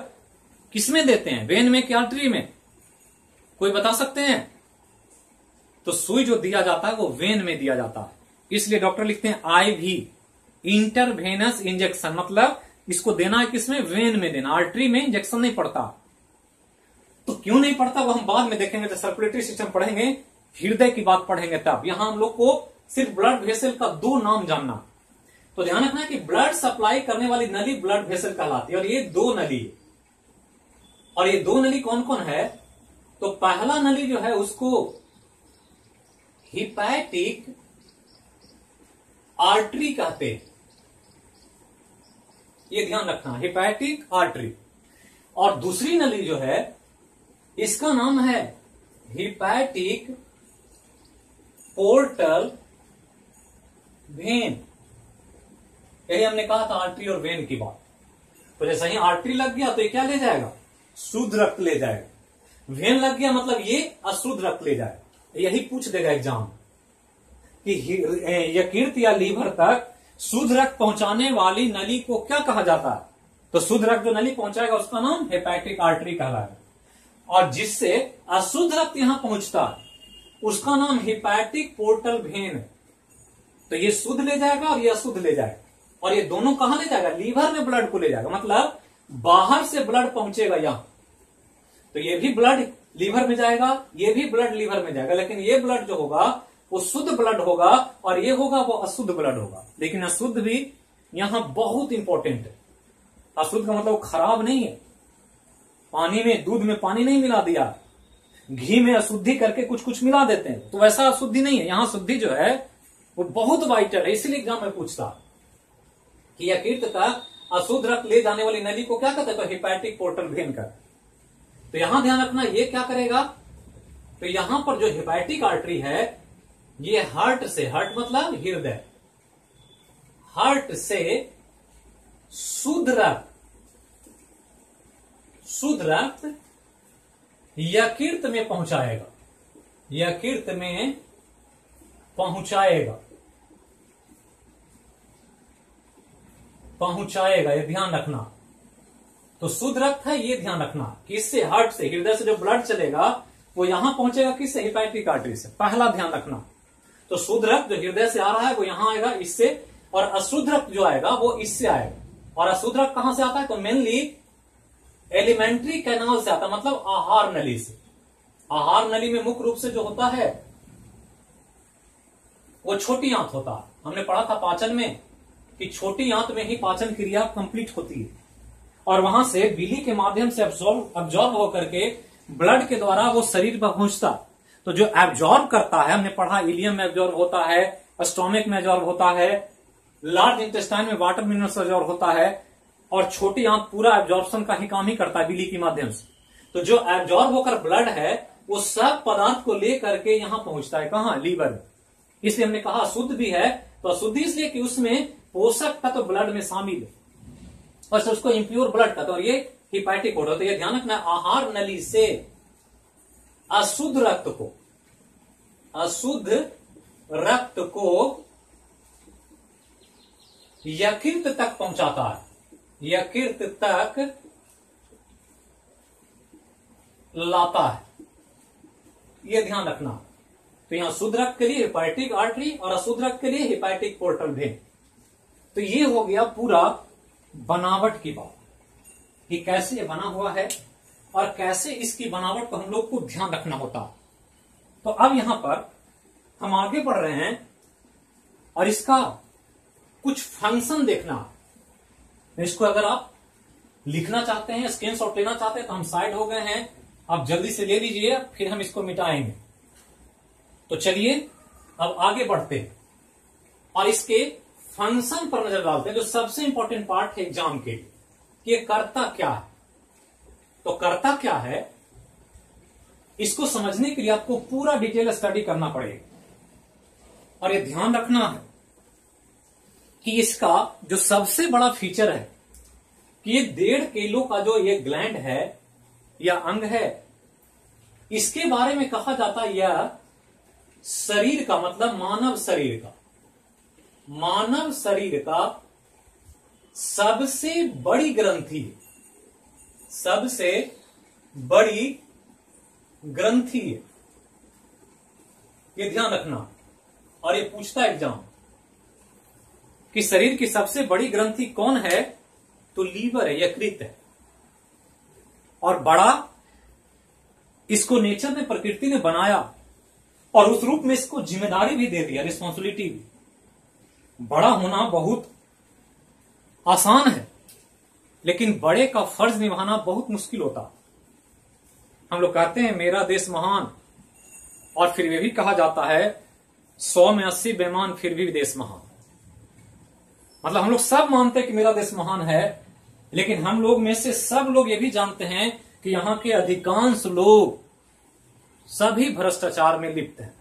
किस में देते हैं, वेन में कि आर्टरी में, कोई बता सकते हैं। तो सुई जो दिया जाता है वो वेन में दिया जाता है, इसलिए डॉक्टर लिखते हैं आईवी, इंटरवेनस इंजेक्शन। मतलब इसको देना है किसमें, वेन में देना, आर्टरी में इंजेक्शन नहीं पड़ता। तो क्यों नहीं पड़ता वो हम बाद में देखेंगे, तो सर्कुलेटरी सिस्टम पढ़ेंगे, हृदय की बात पढ़ेंगे तब। यहां हम लोग को सिर्फ ब्लड वेसल का दो नाम जानना। तो ध्यान रखना कि ब्लड सप्लाई करने वाली नली ब्लड वेसल कहलाती है, और ये दो नली है। और ये दो नली कौन कौन है, तो पहला नली जो है उसको हिपैटिक आर्टरी कहते हैं, ये ध्यान रखना, हिपैटिक आर्टरी। और दूसरी नली जो है इसका नाम है हिपैटिक पोर्टल वेन। यही हमने कहा था आर्टरी और वेन की बात। तो जैसे ही आर्टरी लग गया तो ये क्या ले जाएगा, शुद्ध रक्त ले जाएगा। वेन लग गया मतलब ये अशुद्ध रक्त ले जाएगा। यही पूछ देगा एग्जाम कि यकृत या लीवर तक शुद्ध रक्त पहुंचाने वाली नली को क्या कहा जाता है। तो शुद्ध रक्त जो नली पहुंचाएगा उसका नाम हेपैटिक आर्टरी कहलाएगा, और जिससे अशुद्ध रक्त यहां पहुंचता है उसका नाम हिपैटिक पोर्टल वेन। तो ये शुद्ध ले जाएगा और ये अशुद्ध ले जाएगा, और ये दोनों कहां ले जाएगा, लीवर में ब्लड को ले जाएगा। मतलब बाहर से ब्लड पहुंचेगा यहां, तो ये भी ब्लड लीवर में जाएगा, ये भी ब्लड लीवर में जाएगा, लेकिन ये ब्लड जो होगा वो शुद्ध ब्लड होगा, और ये होगा वो अशुद्ध ब्लड होगा। लेकिन अशुद्ध भी यहां बहुत इंपॉर्टेंट है। अशुद्ध का मतलब खराब नहीं है, पानी में, दूध में पानी नहीं मिला दिया, घी में अशुद्धि करके कुछ कुछ मिला देते हैं, तो वैसा अशुद्धि नहीं है। यहां शुद्धि जो है वो बहुत वाइटल है। इसलिए एग्जाम में पूछता कि यकृत का अशुद्ध रक्त ले जाने वाली नली को क्या कहते हैं, तो हिपैटिक पोर्टल वेन का। तो यहां ध्यान रखना ये क्या करेगा, तो यहां पर जो हिपैटिक आर्टरी है ये हार्ट से, हार्ट मतलब हृदय, हार्ट से शुद्ध रक्त यकृत में पहुंचाएगा, यकृत में पहुंचाएगा, ये ध्यान रखना। तो शुद्ध रक्त है, ये ध्यान रखना कि इससे, हार्ट से, हृदय से जो ब्लड चलेगा वो यहां पहुंचेगा किससे, हिपैटिक आर्टरी से। पहला ध्यान रखना। तो शुद्ध रक्त जो हृदय से आ रहा है वो यहां आएगा इससे, और अशुद्ध रक्त जो आएगा वो इससे आएगा। और अशुद्ध रक्त कहां से आता है, तो मेनली एलिमेंट्री कैनाल से आता है, मतलब आहार नली से। आहार नली में मुख्य रूप से जो होता है वो छोटी आंत होता है। हमने पढ़ा था पाचन में कि छोटी आंत में ही पाचन क्रिया कंप्लीट होती है, और वहां से बिली के माध्यम से अब्जॉर्ब होकर के ब्लड के द्वारा वो शरीर पर पहुंचता। तो जो एब्जॉर्ब करता है, हमने पढ़ा इलियम में एब्जॉर्ब होता है, स्टोमिक में एब्जॉर्ब होता है, लार्ज इंटेस्टाइन में वाटर मिनरल्स एब्जॉर्ब होता है, और छोटी आंत पूरा एब्जॉर्प्शन का ही काम ही करता है बिली के माध्यम से। तो जो एब्जॉर्ब होकर ब्लड है वो सब पदार्थ को लेकर के यहां पहुंचता है, कहां, लीवर में। इसलिए हमने कहा शुद्ध भी है, तो अशुद्धि इसलिए कि उसमें पोषक तत्व ब्लड में शामिल है और उसको इम्प्योर ब्लड कहते हैं, और ये हिपैटिक होता है। तो ये ध्यान रखना, आहार नली से अशुद्ध रक्त को यकृत तक पहुंचाता है, यकृत तक लाता है, यह ध्यान रखना। तो यहां शुद्ध रक्त के लिए हिपैटिक आर्टरी और अशुद्ध रक्त के लिए हिपैटिक पोर्टल वेन। तो ये हो गया पूरा बनावट की बात कि कैसे ये बना हुआ है और कैसे इसकी बनावट को हम लोग को ध्यान रखना होता। तो अब यहां पर हम आगे बढ़ रहे हैं और इसका कुछ फंक्शन देखना। इसको अगर आप लिखना चाहते हैं, स्क्रीनशॉट लेना चाहते हैं, तो हम साइड हो गए हैं, आप जल्दी से ले लीजिए, फिर हम इसको मिटाएंगे। तो चलिए अब आगे बढ़ते हैं और इसके फंक्शन पर नजर डालते हैं, जो सबसे इंपॉर्टेंट पार्ट है एग्जाम के लिए कि ये करता क्या है। तो करता क्या है, इसको समझने के लिए आपको पूरा डिटेल स्टडी करना पड़ेगा। और ये ध्यान रखना है कि इसका जो सबसे बड़ा फीचर है कि ये 1.5 किलो का जो ये ग्लैंड है या अंग है, इसके बारे में कहा जाता है यह शरीर का, मतलब मानव शरीर का सबसे बड़ी ग्रंथि है, सबसे बड़ी ग्रंथि है। ये ध्यान रखना। और ये पूछता है एग्जाम कि शरीर की सबसे बड़ी ग्रंथि कौन है, तो लीवर है, यकृत है। और बड़ा इसको नेचर ने, प्रकृति ने बनाया और उस रूप में इसको जिम्मेदारी भी दे दिया, रिस्पॉन्सिबिलिटी भी। बड़ा होना बहुत आसान है, लेकिन बड़े का फर्ज निभाना बहुत मुश्किल होता। हम लोग कहते हैं मेरा देश महान, और फिर यह भी कहा जाता है 100 में 80 बेईमान फिर भी देश महान। मतलब हम लोग सब मानते हैं कि मेरा देश महान है, लेकिन हम लोग में से सब लोग ये भी जानते हैं कि यहां के अधिकांश लोग सभी भ्रष्टाचार में लिप्त हैं।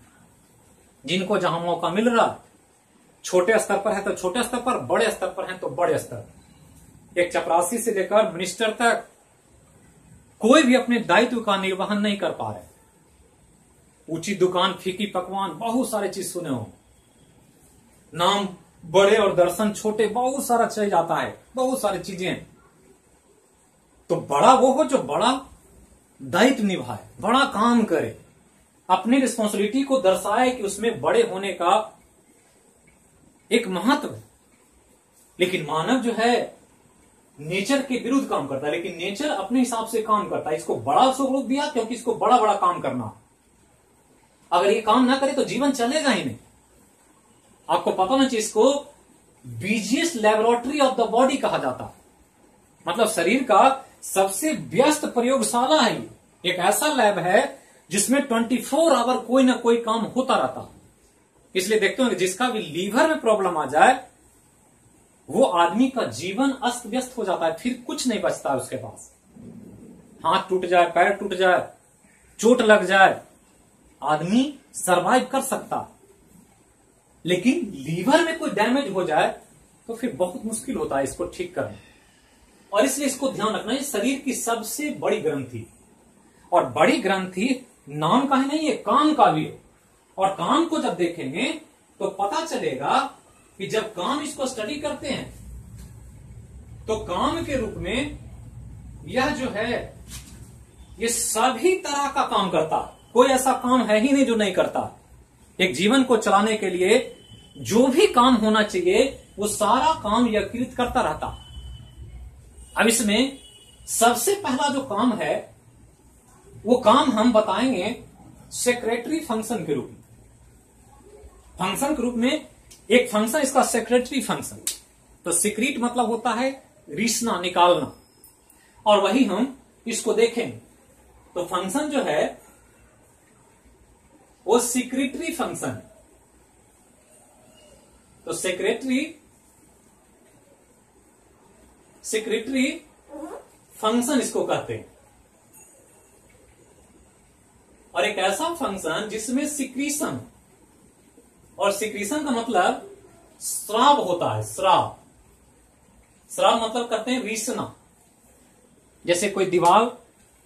जिनको जहां मौका मिल रहा, छोटे स्तर पर है तो छोटे स्तर पर, बड़े स्तर पर है तो बड़े स्तर पर, एक चपरासी से लेकर मिनिस्टर तक कोई भी अपने दायित्व का निर्वहन नहीं कर पा रहे। ऊंची दुकान, फीकी पकवान, बहुत सारे चीज सुने हो, नाम बड़े और दर्शन छोटे, बहुत सारा चल जाता है, बहुत सारी चीजें। तो बड़ा वो हो जो बड़ा दायित्व निभाए, बड़ा काम करे, अपनी रिस्पॉन्सिबिलिटी को दर्शाए कि उसमें बड़े होने का एक महत्व है। लेकिन मानव जो है नेचर के विरुद्ध काम करता है, लेकिन नेचर अपने हिसाब से काम करता है। इसको बड़ा स्वरूप दिया क्योंकि इसको बड़ा बड़ा काम करना। अगर ये काम ना करे तो जीवन चलेगा ही नहीं। आपको पता होना चाहिए, इसको busiest laboratory of the body कहा जाता है। मतलब शरीर का सबसे व्यस्त प्रयोगशाला है। एक ऐसा लैब है जिसमें 24 आवर कोई ना कोई काम होता रहता। इसलिए देखते हो कि जिसका भी लीवर में प्रॉब्लम आ जाए, वो आदमी का जीवन अस्त व्यस्त हो जाता है, फिर कुछ नहीं बचता है उसके पास। हाथ टूट जाए, पैर टूट जाए, चोट लग जाए, आदमी सरवाइव कर सकता, लेकिन लीवर में कोई डैमेज हो जाए तो फिर बहुत मुश्किल होता है इसको ठीक करना। और इसलिए इसको ध्यान रखना, ये शरीर की सबसे बड़ी ग्रंथि, और बड़ी ग्रंथि नाम का ही नहीं है, काम का भी है। और काम को जब देखेंगे तो पता चलेगा कि जब काम इसको स्टडी करते हैं तो काम के रूप में यह जो है ये सभी तरह का काम करता। कोई ऐसा काम है ही नहीं जो नहीं करता। एक जीवन को चलाने के लिए जो भी काम होना चाहिए वो सारा काम यकृत करता रहता। अब इसमें सबसे पहला जो काम है वो काम हम बताएंगे सेक्रेटरी फंक्शन के रूप में। फंक्शन के रूप में एक फंक्शन इसका सेक्रेटरी फंक्शन। तो सीक्रेट मतलब होता है रिसना, निकालना, और वही हम इसको देखेंगे। तो फंक्शन जो है वो सेक्रेटरी फंक्शन। तो सेक्रेटरी फंक्शन इसको कहते हैं। और एक ऐसा फंक्शन जिसमें सिक्रीशन, और सिक्रीशन का मतलब स्राव होता है। स्राव, स्राव मतलब करते हैं रिसना। जैसे कोई दीवार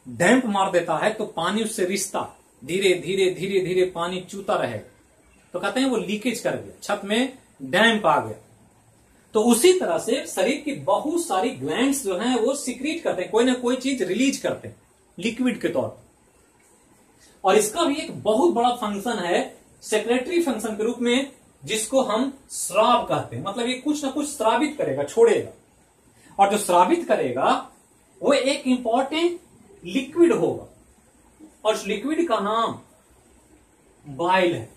डैम्प मार देता है तो पानी उससे रिसता, धीरे धीरे धीरे धीरे पानी चूता रहे, तो कहते हैं वो लीकेज कर गया, छत में डैम्प आ गया। तो उसी तरह से शरीर की बहुत सारी ग्लैंड्स जो हैं वो सीक्रेट करते हैं, कोई ना कोई चीज रिलीज करते हैं लिक्विड के तौर पर। और इसका भी एक बहुत बड़ा फंक्शन है सेक्रेटरी फंक्शन के रूप में, जिसको हम स्राव कहते हैं। मतलब ये कुछ ना कुछ स्रावित करेगा, छोड़ेगा, और जो स्रावित करेगा वो एक इंपॉर्टेंट लिक्विड होगा, और उस लिक्विड का नाम बाइल है।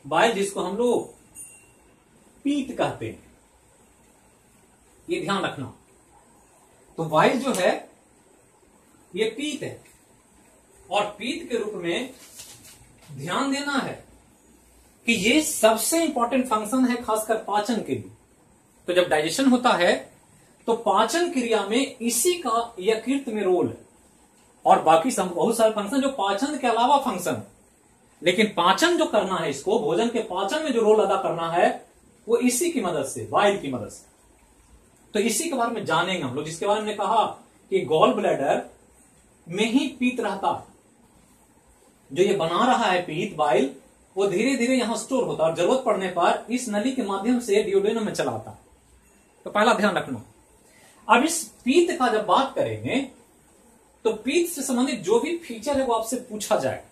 बाइल जिसको हम लोग पीत कहते हैं, ये ध्यान रखना। तो बाइल जो है ये पीत है, और पीत के रूप में ध्यान देना है कि ये सबसे इंपॉर्टेंट फंक्शन है खासकर पाचन के लिए। तो जब डाइजेशन होता है तो पाचन क्रिया में इसी का यकृत में रोल है, और बाकी सब बहुत सारे फंक्शन जो पाचन के अलावा फंक्शन है, लेकिन पाचन जो करना है, इसको भोजन के पाचन में जो रोल अदा करना है वो इसी की मदद से, बाइल की मदद से। तो इसी के बारे में जानेंगे हम लोग, जिसके बारे में कहा कि गॉल ब्लैडर में ही पीत रहता है। जो ये बना रहा है पीत, बाइल, वो धीरे धीरे यहां स्टोर होता है और जरूरत पड़ने पर इस नली के माध्यम से डियोडेनम में चला आता है। तो पहला ध्यान रखना। अब इस पीत का जब बात करेंगे तो पीत से संबंधित जो भी फीचर है वो आपसे पूछा जाए।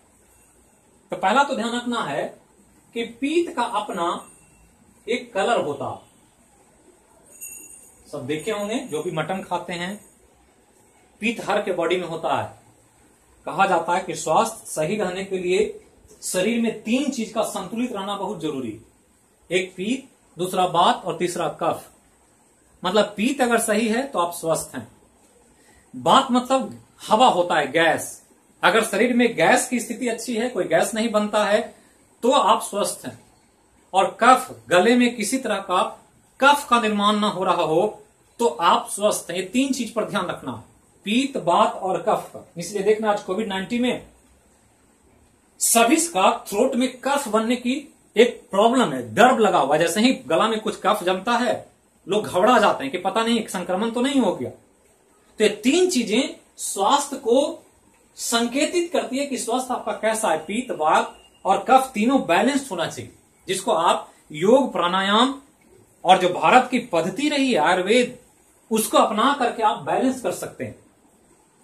तो पहला तो ध्यान रखना है कि पीत का अपना एक कलर होता है। सब देखे होंगे जो भी मटन खाते हैं, पीत हर के बॉडी में होता है। कहा जाता है कि स्वास्थ्य सही रहने के लिए शरीर में 3 चीज का संतुलित रहना बहुत जरूरी है। एक पीत, दूसरा वात और तीसरा कफ। मतलब पीत अगर सही है तो आप स्वस्थ हैं। वात मतलब हवा होता है, गैस। अगर शरीर में गैस की स्थिति अच्छी है, कोई गैस नहीं बनता है, तो आप स्वस्थ हैं। और कफ, गले में किसी तरह का कफ का निर्माण ना हो रहा हो तो आप स्वस्थ हैं। ये 3 चीज पर ध्यान रखना है, पीत, वात और कफ का। इसलिए देखना आज कोविड-19 में सभी का थ्रोट में कफ बनने की एक प्रॉब्लम है, डर लगा हुआ। जैसे ही गला में कुछ कफ जमता है लोग घबरा जाते हैं कि पता नहीं संक्रमण तो नहीं हो गया। तो ये 3 चीजें स्वास्थ्य को संकेतित करती है कि स्वास्थ्य आपका कैसा है। पीत, वात और कफ तीनों बैलेंस्ड होना चाहिए, जिसको आप योग, प्राणायाम और जो भारत की पद्धति रही है आयुर्वेद, उसको अपना करके आप बैलेंस कर सकते हैं।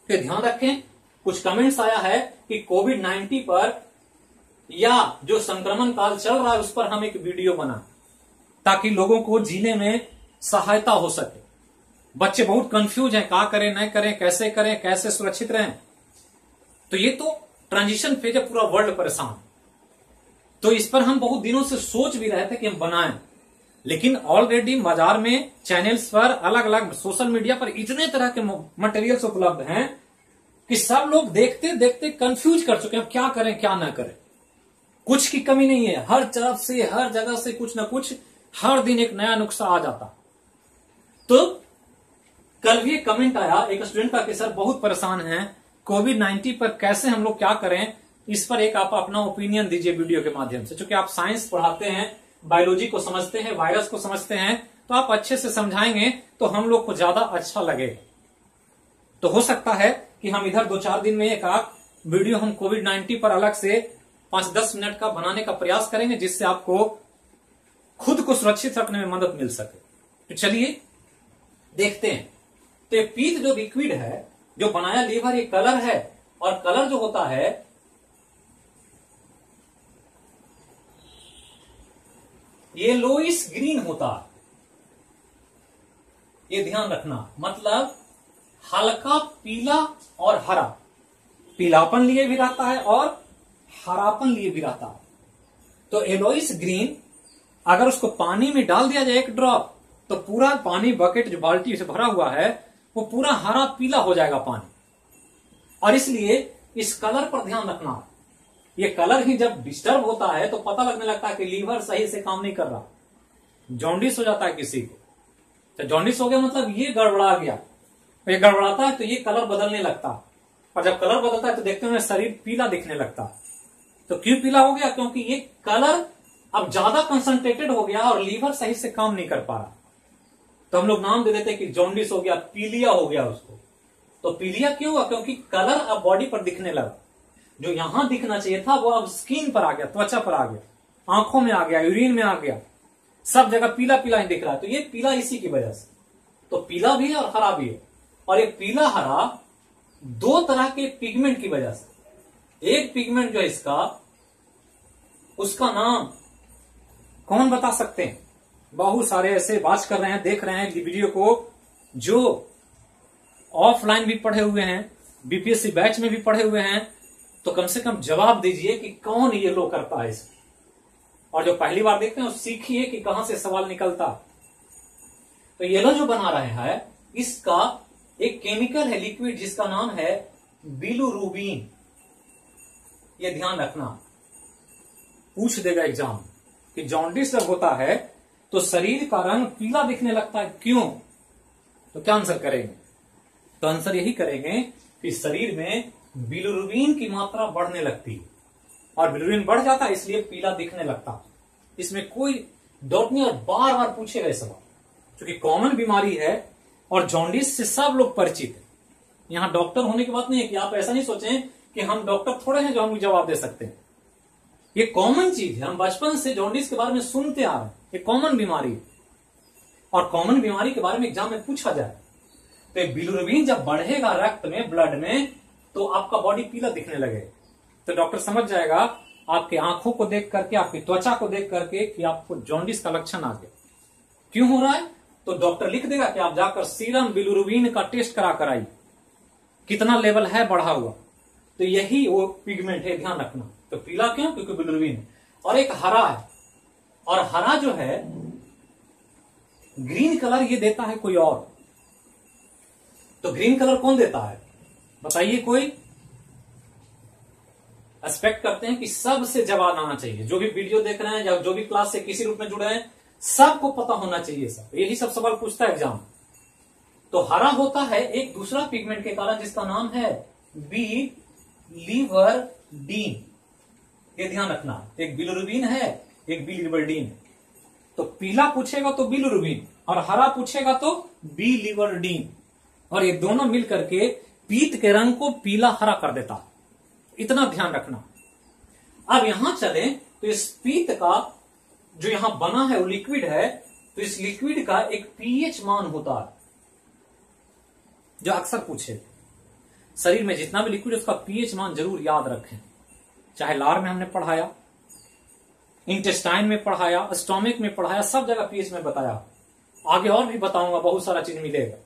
तो ध्यान रखें, कुछ कमेंट्स आया है कि कोविड-19 पर या जो संक्रमण काल चल रहा है उस पर हम एक वीडियो बनाएं ताकि लोगों को जीने में सहायता हो सके। बच्चे बहुत कंफ्यूज हैं, क्या करें, नहीं करें, कैसे करें, कैसे सुरक्षित रहें। तो ये तो ट्रांजिशन फेज है, पूरा वर्ल्ड परेशान। तो इस पर हम बहुत दिनों से सोच भी रहे थे कि हम बनाएं, लेकिन ऑलरेडी बाजार में चैनल्स पर, अलग अलग सोशल मीडिया पर इतने तरह के मटेरियल्स उपलब्ध हैं कि सब लोग देखते देखते कंफ्यूज कर चुके हैं, क्या करें क्या ना करें। कुछ की कमी नहीं है, हर तरफ से, हर जगह से कुछ ना कुछ हर दिन एक नया नुस्खा आ जाता। तो कल भी एक कमेंट आया एक स्टूडेंट का कि सर बहुत परेशान हैं कोविड-19 पर, कैसे हम लोग क्या करें। इस पर एक आप अपना ओपिनियन दीजिए वीडियो के माध्यम से। क्योंकि आप साइंस पढ़ाते हैं, बायोलॉजी को समझते हैं, वायरस को समझते हैं, तो आप अच्छे से समझाएंगे तो हम लोग को ज्यादा अच्छा लगेगा। तो हो सकता है कि हम इधर 2-4 दिन में एक वीडियो हम कोविड-19 पर अलग से 5-10 मिनट का बनाने का प्रयास करेंगे, जिससे आपको खुद को सुरक्षित रखने में मदद मिल सके। तो चलिए देखते हैं। तो पीत जो लिक्विड है जो बनाया लीवर, ये कलर है, और कलर जो होता है येलोइश ग्रीन होता है। ये ध्यान रखना, मतलब हल्का पीला और हरा, पीलापन लिए भी रहता है और हरापन लिए भी रहता है। तो येलोइश ग्रीन, अगर उसको पानी में डाल दिया जाए 1 ड्रॉप, तो पूरा पानी, बकेट जो बाल्टी से भरा हुआ है, वो पूरा हरा पीला हो जाएगा पानी। और इसलिए इस कलर पर ध्यान रखना। ये कलर ही जब डिस्टर्ब होता है तो पता लगने लगता है कि लीवर सही से काम नहीं कर रहा, जॉन्डिस हो जाता है किसी को। तो जॉन्डिस हो गया मतलब ये गड़बड़ा गया। ये गड़बड़ाता है तो ये कलर बदलने लगता है, और जब कलर बदलता है तो देखते हैं शरीर पीला दिखने लगता है। तो क्यों पीला हो गया? क्योंकि ये कलर अब ज्यादा कंसंट्रेटेड हो गया और लीवर सही से काम नहीं कर पा रहा, तो हम लोग नाम दे देते हैं कि जॉन्डिस हो गया, पीलिया हो गया उसको। तो पीलिया क्यों हुआ? क्योंकि कलर अब बॉडी पर दिखने लगा। जो यहां दिखना चाहिए था वो अब स्किन पर आ गया, त्वचा पर आ गया, आंखों में आ गया, यूरिन में आ गया, सब जगह पीला पीला ही दिख रहा है। तो ये पीला इसी की वजह से। तो पीला भी है और हरा भी है। और ये पीला हरा दो तरह के पिगमेंट की वजह से। एक पिगमेंट जो है इसका, उसका नाम कौन बता सकते हैं? बहुत सारे ऐसे बात कर रहे हैं, देख रहे हैं वीडियो को, जो ऑफलाइन भी पढ़े हुए हैं, बीपीएससी बैच में भी पढ़े हुए हैं। तो कम से कम जवाब दीजिए कि कौन येलो करता है इसको। और जो पहली बार देखते हैं वो सीखिए कि कहां से सवाल निकलता। तो येलो जो बना रहे हैं, इसका एक केमिकल है, लिक्विड, जिसका नाम है बिलिरुबिन। ये ध्यान रखना, पूछ देगा एग्जाम कि जॉन्डिस जब होता है तो शरीर का रंग पीला दिखने लगता है, क्यों? तो क्या आंसर करेंगे? तो आंसर यही करेंगे कि शरीर में बिलिरुबिन की मात्रा बढ़ने लगती है और बिलिरुबिन बढ़ जाता है, इसलिए पीला दिखने लगता। इसमें कोई डाउट नहीं। और बार बार पूछे गए सवाल, क्योंकि कॉमन बीमारी है और जॉन्डिस से सब लोग परिचित है। यहां डॉक्टर होने की बात नहीं है कि आप ऐसा नहीं सोचें कि हम डॉक्टर थोड़े हैं जो हम जवाब दे सकते हैं। ये कॉमन चीज है, हम बचपन से जॉन्डिस के बारे में सुनते आ रहे हैं। ये कॉमन बीमारी है और कॉमन बीमारी के बारे में एग्जाम में पूछा जाए तो बिलिरुबिन जब बढ़ेगा रक्त में, ब्लड में, तो आपका बॉडी पीला दिखने लगेगा। तो डॉक्टर समझ जाएगा आपके आंखों को देख करके, आपकी त्वचा को देख करके कि आपको जॉन्डिस का लक्षण आ गया। क्यों हो रहा है? तो डॉक्टर लिख देगा कि आप जाकर सीरम बिलिरुबिन का टेस्ट करा कर आइए, कितना लेवल है बढ़ा हुआ। तो यही वो पिगमेंट है, ध्यान रखना। तो पीला क्यों? क्योंकि बिलिरुबिन है। और एक हरा है, और हरा जो है ग्रीन कलर ये देता है कोई और। तो ग्रीन कलर कौन देता है बताइए? कोई एक्सपेक्ट करते हैं कि सबसे जवाब आना चाहिए। जो भी वीडियो देख रहे हैं या जो भी क्लास से किसी रूप में जुड़े हैं, सबको पता होना चाहिए। सब यही सब सवाल पूछता है एग्जाम। तो हरा होता है एक दूसरा पिगमेंट के कारण, जिसका नाम है बिलिवर्डिन। ये ध्यान रखना, एक बिलिरुबिन है, एक बिलिवर्डिन है। तो पीला पूछेगा तो बिलिरुबिन और हरा पूछेगा तो बिलिवर्डिन, और ये दोनों मिलकर के पीत के रंग को पीला हरा कर देता है। इतना ध्यान रखना। अब यहां चले तो इस पीत का जो यहां बना है वो लिक्विड है, तो इस लिक्विड का एक पीएच मान होता है, जो अक्सर पूछे। शरीर में जितना भी लिक्विड है उसका पीएच मान जरूर याद रखें। चाहे लार में हमने पढ़ाया, इंटेस्टाइन में पढ़ाया, स्टोमिक में पढ़ाया, सब जगह पीएच में बताया। आगे और भी बताऊंगा, बहुत सारा चीज मिलेगा।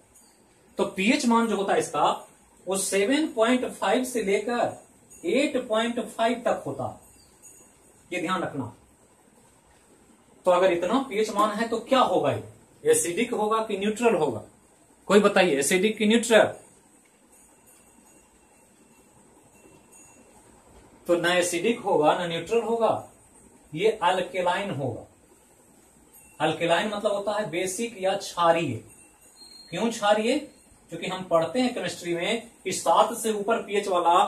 तो पीएच मान जो होता है इसका, वो 7.5 से लेकर 8.5 तक होता है। ये ध्यान रखना। तो अगर इतना पीएच मान है तो क्या होगा? ये एसिडिक होगा कि न्यूट्रल होगा? कोई बताइए, एसिडिक कि न्यूट्रल? तो ना एसिडिक होगा ना न्यूट्रल होगा, ये अल्केलाइन होगा। अल्केलाइन मतलब होता है बेसिक या क्षारीय। क्यों क्षारीय? क्योंकि हम पढ़ते हैं केमिस्ट्री में कि 7 से ऊपर पीएच वाला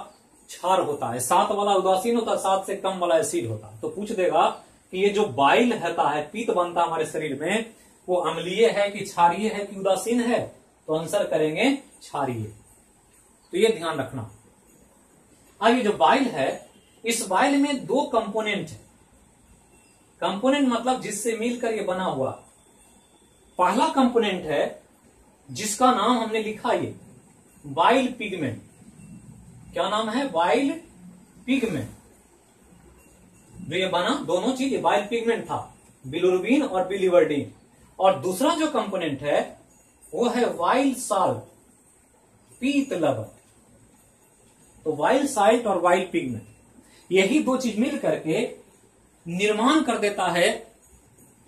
क्षार होता है, 7 वाला उदासीन होता है, 7 से कम वाला एसिड होता है। तो पूछ देगा कि ये जो बाइल रहता है, पीत बनता है हमारे शरीर में, वो अम्लीय है कि क्षारीय है कि उदासीन है? तो आंसर करेंगे क्षारीय। तो ये ध्यान रखना। अब ये जो बाइल है, इस बाइल में 2 कंपोनेंट है। कंपोनेंट मतलब जिससे मिलकर ये बना हुआ। पहला कंपोनेंट है जिसका नाम हमने लिखा, ये बाइल पिगमेंट। क्या नाम है? Bile pigment. जो ये बना, दोनों चीज, ये बाइल पिगमेंट था, बिलिरुबिन और बिलिवर्डिन। और दूसरा जो कंपोनेंट है वो है वाइल साल्ट, पीत लवण। तो वाइल साल्ट और वाइल पिगमेंट, यही 2 चीज मिल करके निर्माण कर देता है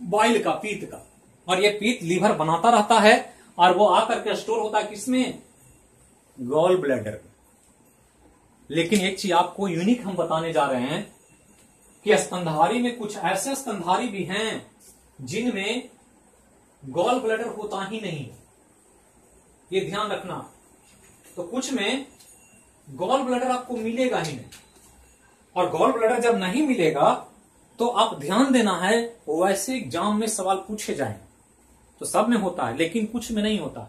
बाइल का, पीत का। और ये पीत लीवर बनाता रहता है और वो आकर के स्टोर होता है किसमें? गॉल ब्लैडर में। लेकिन एक चीज आपको यूनिक हम बताने जा रहे हैं कि स्तनधारी में कुछ ऐसे स्तनधारी भी हैं जिनमें गॉल ब्लैडर होता ही नहीं। ये ध्यान रखना। तो कुछ में गॉल ब्लैडर आपको मिलेगा ही नहीं, और गॉल ब्लैडर जब नहीं मिलेगा तो आप ध्यान देना है, वैसे एग्जाम में सवाल पूछे जाएं तो सब में होता है, लेकिन कुछ में नहीं होता।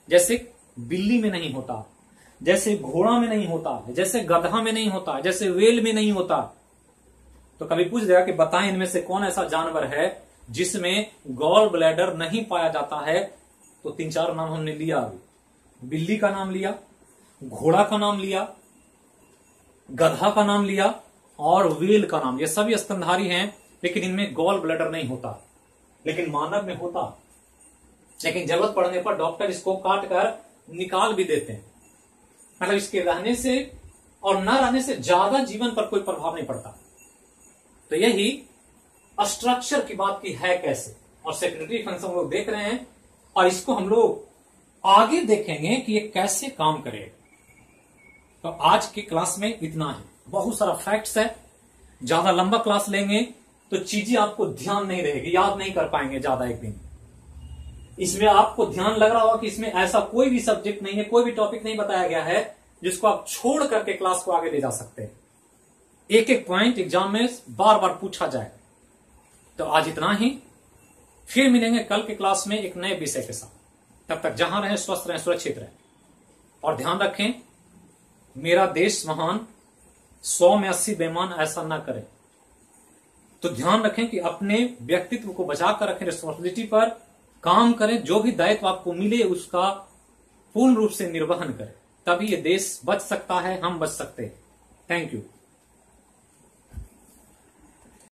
जैसे बिल्ली में नहीं होता, जैसे घोड़ा में नहीं होता, जैसे गधा में नहीं होता, जैसे वेल में नहीं होता। तो कभी पूछ देगा कि बताएं इनमें से कौन ऐसा जानवर है जिसमें गॉल ब्लैडर नहीं पाया जाता है, तो 3-4 नाम हमने लिया। अभी बिल्ली का नाम लिया, घोड़ा का नाम लिया, गधा का नाम लिया और वेल का नाम। ये सभी स्तनधारी हैं, लेकिन इनमें गॉल ब्लैडर नहीं होता, लेकिन मानव में होता। लेकिन जरूरत पड़ने पर डॉक्टर इसको काट कर निकाल भी देते हैं। मतलब इसके रहने से और न रहने से ज्यादा जीवन पर कोई प्रभाव नहीं पड़ता। तो यही स्ट्रक्चर की बात की है कैसे, और सेक्रेटरी फंक्शन हम लोग देख रहे हैं, और इसको हम लोग आगे देखेंगे कि ये कैसे काम करेगा। तो आज की क्लास में इतना है, बहुत सारा फैक्ट्स है। ज्यादा लंबा क्लास लेंगे तो चीजें आपको ध्यान नहीं रहेगी, याद नहीं कर पाएंगे ज्यादा एक दिन। इसमें आपको ध्यान लग रहा होगा कि इसमें ऐसा कोई भी सब्जेक्ट नहीं है, कोई भी टॉपिक नहीं बताया गया है जिसको आप छोड़ करके क्लास को आगे ले जा सकते हैं। एक एक पॉइंट एग्जाम में बार बार पूछा जाए। तो आज इतना ही, फिर मिलेंगे कल के क्लास में एक नए विषय के साथ। तब तक जहां रहें स्वस्थ रहें, सुरक्षित रहें, और ध्यान रखें मेरा देश महान, 100 में 80 बेईमान ऐसा ना करें। तो ध्यान रखें कि अपने व्यक्तित्व को बचाकर रखें, रिस्पॉन्सिबिलिटी पर काम करें, जो भी दायित्व आपको मिले उसका पूर्ण रूप से निर्वहन करें, तभी ये देश बच सकता है, हम बच सकते हैं। Thank you.